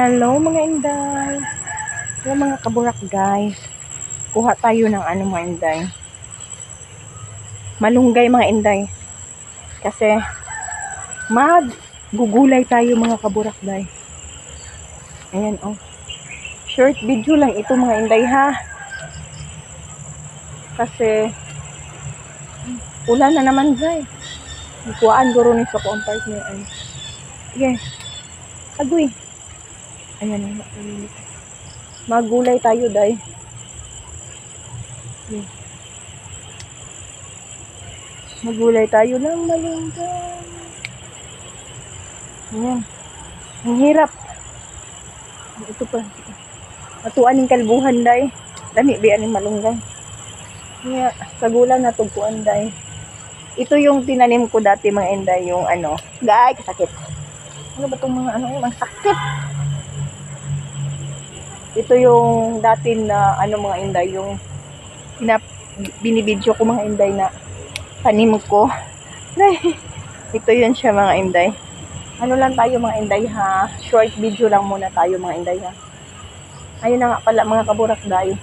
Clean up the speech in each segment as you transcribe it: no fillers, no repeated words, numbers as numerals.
Hello mga inday. Hello mga kaburak guys. Kuha tayo ng mga inday. Malunggay mga inday. Kasi maggugulay tayo mga kaburak guys. Ayan oh. Short video lang ito mga inday ha. Kasi ulan na naman guys. Kuhaan guro ni sa kong partner. Yes. Agoy. Ayan. Magulay tayo day. Magulay tayo ng malunggay. Ayan. Ang hirap. Ito pa. Atuan ng kalbuhan day. Dami biyan ng malunggay. Kaya sagulan na tugpuan day. Ito yung tinanim ko dati mga inday. Yung Gay, kasakit. Ano ba itong mga yung sakit? Ito yung dati na mga inday. Yung binibidyo ko mga inday na tanim ko. Ito yun siya mga inday. Ano lang tayo mga inday ha. Short video lang muna tayo mga inday ha. Ayun na nga pala mga kaburak day.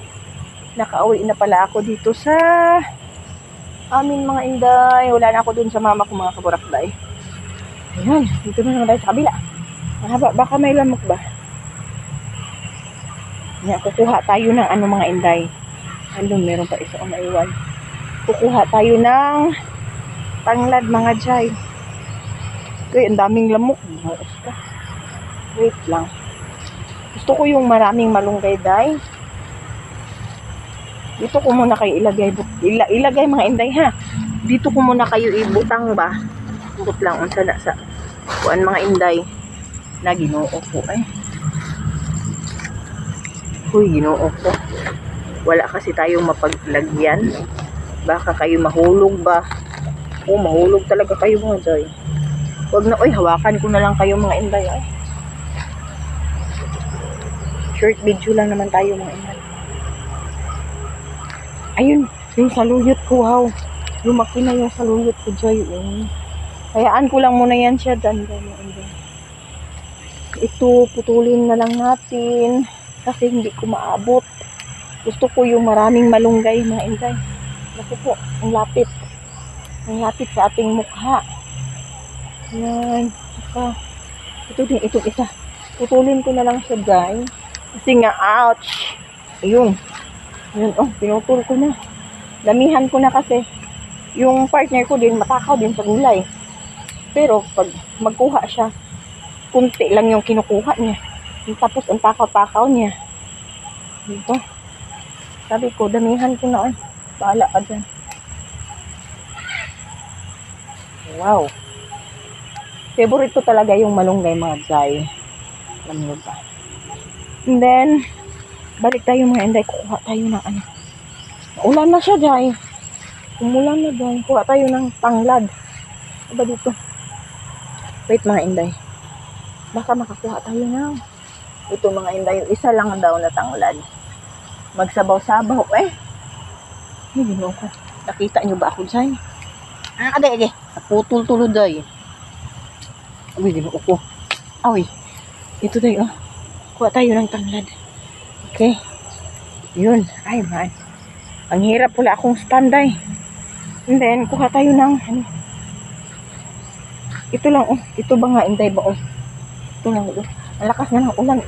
Nakauwi na pala ako dito sa amin mga inday. Wala na ako dun sa mama ko mga kaburak day. Ayan. Dito na naman tayo sa kabila. Mahaba. Baka may lamok ba? Ayan. Kukuha tayo ng mga inday. Meron pa isa o maiwan. Kukuha tayo ng tanglad mga jay. Okay, ang daming lamok. Wait lang. Gusto ko yung maraming malunggay day. Dito ko muna kayo ilagay mga inday ha. Dito ko muna kayo ibutang ba. Ibut lang unsa na sa kuan mga inday. Na Ginoo ko ay. Huy, Ginoo ko. Wala kasi tayong mapaglagyan. Baka kayo mahulog ba? Oh, mahulog talaga kayo mga jay. Wag na, hawakan ko na lang kayo mga inday ay. Short video lang naman tayo mga inday. Ayun, yung saluyot ko, wow. Lumaki na yung saluyot ko, jay. Hayaan ko lang muna yan siya. Ito, putulin na lang natin. Kasi hindi ko maabot. Gusto ko yung maraming malunggay mga inday. Naku po, ang lapit. Ang lapit sa ating mukha. Yan. Saka, ito din, itong isa. Putulin ko na lang siya, guys. Kasi nga, ouch. Ayun. Ayun, pinutol ko na. Damihan ko na kasi. Yung partner ko din, matakaw din sa gulay. Pero, pag magkuha siya, kunti lang yung kinukuha niya. Tapos, ang takaw-takaw niya. Dito. Sabi ko, damihan ko na. Bahala ka dyan. Wow. Favorite ko talaga yung malunggay mga jay. Alam nyo ba? And then, balik tayo mga inday. Kuha tayo ng ulan na siya jay. Umulan na jay. Kuha tayo ng tanglad. Diba dito? Wait mga inday. Baka makakuha tayo ng ito mga inday. Yung isa lang daw na tanglad. Magsabaw-sabaw Hindi mo ko. Nakita nyo ba ako jay? Ade. Naputol-tulod jay. Uy, ginoo ko. Uy, ito tayo, kuha tayo ng tanglad. Okay. Yun. Ay, man. Ang hirap pala akong standay. And then, kuha tayo ng, ito lang, ito ba nga, inday ba, Ito lang, Ang lakas na ng ulan,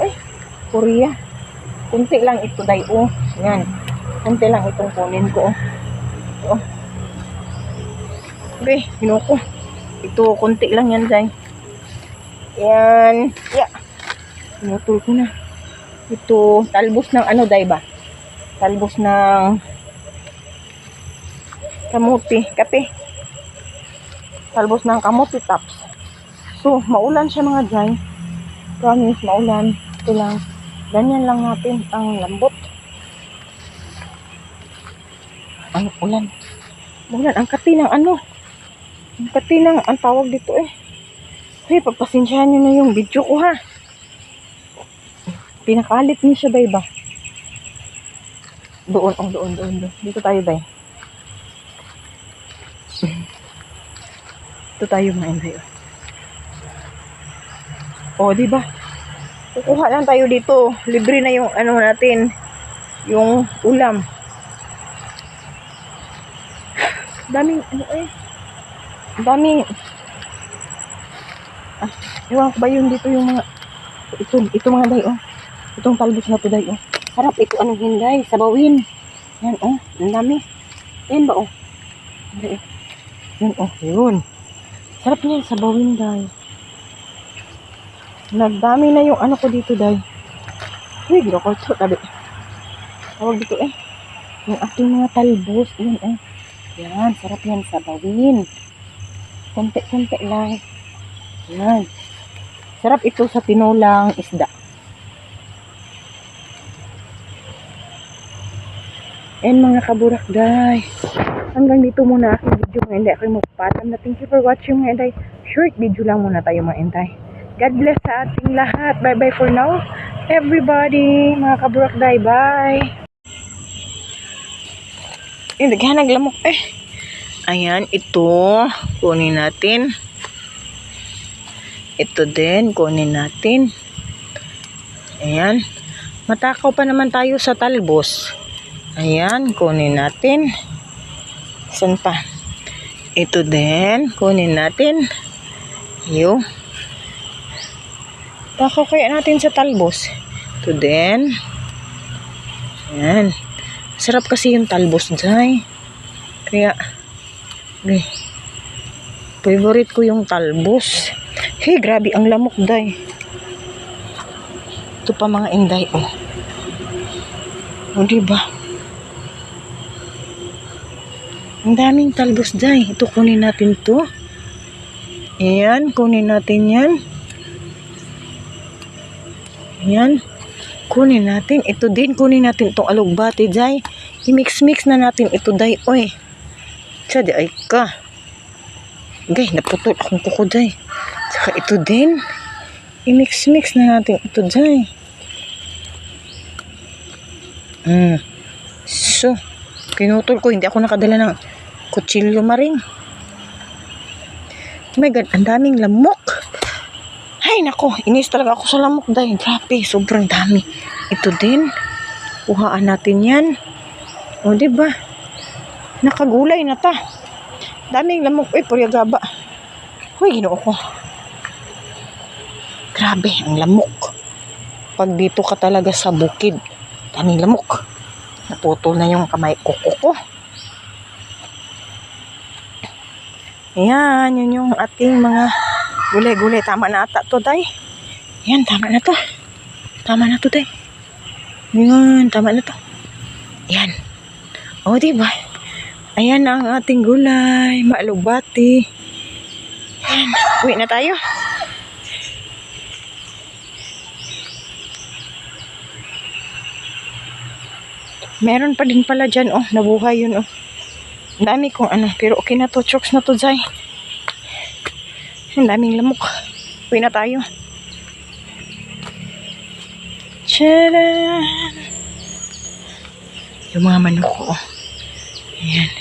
Korea. Kunti lang ito, day, Yan. Kunti lang itong kunin ko, Okay, ginoo ko. Ito, kunti lang yan, day. Yan. Yeah. Pinutol ko na. Ito, talbos ng day ba? Talbos ng kamuti, kape. Talbos ng kamuti tops. So, maulan siya mga jay. Promise, maulan. Ito lang. Ganyan lang natin ang lambot. Ulan. Maulan. Ang kati ng Ang kati ng, ang tawag dito Hey, pagpasensyahan nyo na yung video ko ha. Pinakalit niya siya, day ba? Doon. Dito tayo, day. Ito tayo mga inday. Di ba? Kukuha lang tayo dito. Libre na yung ano natin. Yung ulam. Daming, ano eh. Daming. Ewan ko ba yun dito yung mga, ito mga day, oh. Itong talbos na to, day, oh. Sarap ito, anong hinday, sabawin. Yan, oh. Ang dami. Yan ba, oh. Day, yan, oh. Yun. Sarap niya, sabawin, day. Nagdami na yung ano ko dito, day. Uy, gila ko ito, tabi. Tawag dito, eh. Yung aking mga talbos, yan, oh. Yan, sarap yan, sabawin. Konti-konti lang. Yan. Sarap ito sa tinolang isda. And mga kaburak, guys. Hanggang dito muna aking video mga inday. Ako'y magpapalam na thank you for watching mga inday. Short video lang muna tayo mga inday. God bless sa ating lahat. Bye-bye for now. Everybody, mga kaburak, bye. Naghanag lamok eh. Ayan, ito. Kunin natin. Ito din, kunin natin. Ayan. Matakaw pa naman tayo sa talbos. Ayan, kunin natin. Saan pa? Ito din, kunin natin. Yo. Takaw kaya natin sa talbos. Ito din. Ayan. Sarap kasi yung talbos, day. Kaya, okay. Favorite ko yung talbos. Hey, grabe ang lamok, day. Ito pa mga inday, oh. O, diba? Ang daming talbos, day. Ito, kunin natin to. Ayan, kunin natin yan. Ayan. Kunin natin. Ito din, kunin natin itong alugbati, day. I-mix-mix na natin ito, day. Oy. Sadi, ay ka. Gay, naputol akong kuko, day. Saka ito din. I-mix-mix na natin ito, day. So, pinutol ko. Hindi ako nakadala ng kutsilyo maring. Oh my God, ang daming lamok. Ay, nako. Inis talaga ako sa lamok, day. Grabe, sobrang dami. Ito din. Kuhaan natin yan. O, diba? Nakagulay na ta. Daming lamok. Uy, puryagaba. Uy, ginoo ko. Grabe, ang lamok. Pag dito ka talaga sa bukid, daming lamok. Naputol na yung kamay ko. Ayan, yun yung ating mga gulay-gulay. Tama na ata to, day. Ayan, tama na to. Tama na to, day. Ayan, tama na to. Ayan. O, diba? Ayan ang ating gulay. Maalubati. Ayan. Uwi na tayo. Meron pa din pala dyan, oh. Nabuhay yun, oh. Ang dami kong ano. Pero okay na to. Chokes na to, Zay. Ang daming lamok. Uwi na tayo. Tcharan! Yung mga manok ko, oh. Ayan.